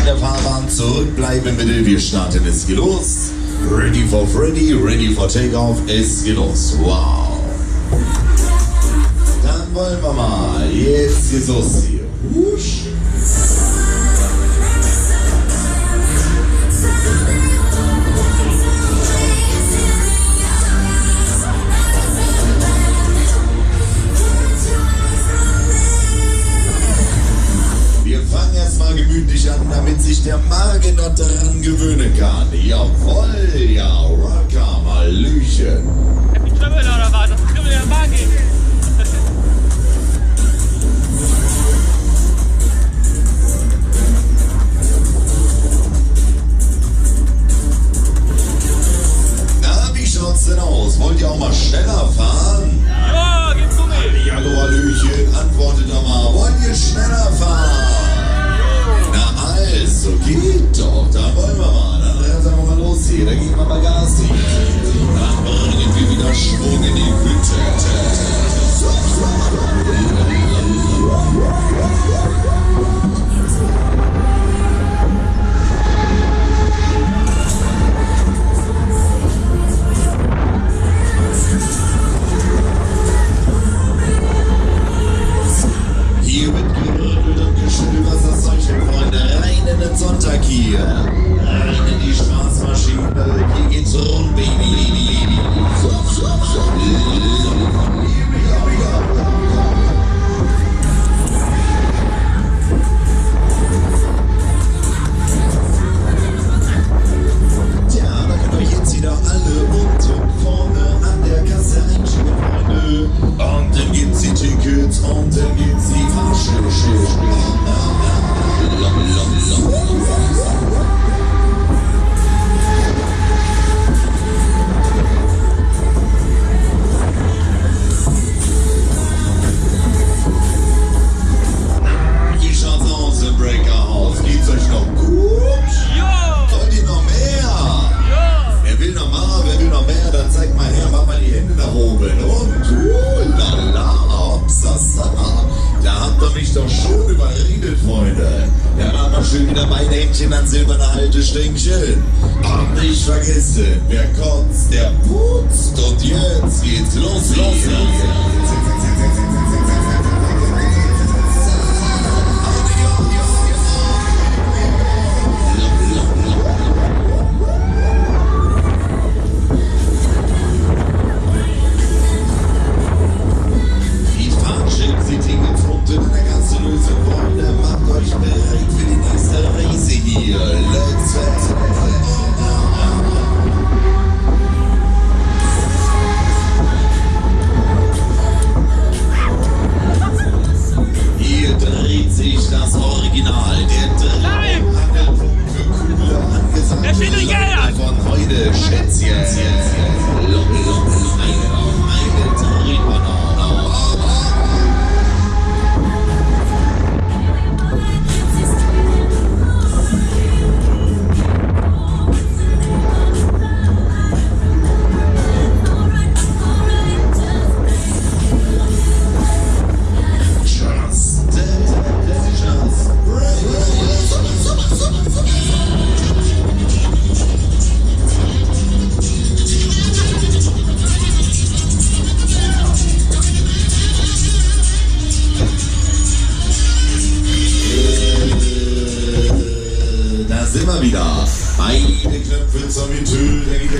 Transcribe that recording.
der Fahrbahn zurückbleiben bitte, wir starten, es geht los. Ready for Freddy, ready for Takeoff, es geht los. Wow. Dann wollen wir mal, jetzt geht's los hier. Husch. Gemütlich an, damit sich der Magen noch daran gewöhnen kann. Jawohl, ja, Rocker, Hallöchen. Die Kribbel oder was? Das Kribbel in der Magen. Na, wie schaut's denn aus? Wollt ihr auch mal schneller fahren? Ja, gib's zu mir. Hallo, Hallöchen, antwortet doch mal. Wollt ihr schneller fahren? Also, geht doch, da wollen wir mal. Dann rennen wir mal los hier, da geben wir mal Gas hier. Dann bringen wir wieder Schwung in die Hütte. Hier wird gerüttelt und geschüttelt, was das Zeug hält, Freunde. Rein in den Sonntag hier. Rein in die Straßenmaschine. Hier geht's rum, Baby. Tja, da könnt ihr jetzt wieder alle unten vorne an der Kasse einschieben, Freunde. Und dann gibt's die Tickets und dann gibt's die Fahrschulschild. Wie schaut's aus im Breaker-Haus? Geht's euch noch gut? Ja. Wollt ihr noch mehr? Ja. Wer will noch mal, wer will noch mehr, dann zeigt mal her, macht mal die Hände nach oben. Und lala, hopsasa. Da habt ihr mich doch schon überredet, Freunde. Ja, macht mal schön wieder beide Händchen an silberne Haltestängchen. Und nicht vergessen, wer kotzt, der putzt. Und jetzt geht's los. Das Original, der Drehhandelpunkt für coole Angesagte von heute, Schätzchen. Eine Drehbanane. Da sind wir wieder. Beide Knöpfe zum Ventil.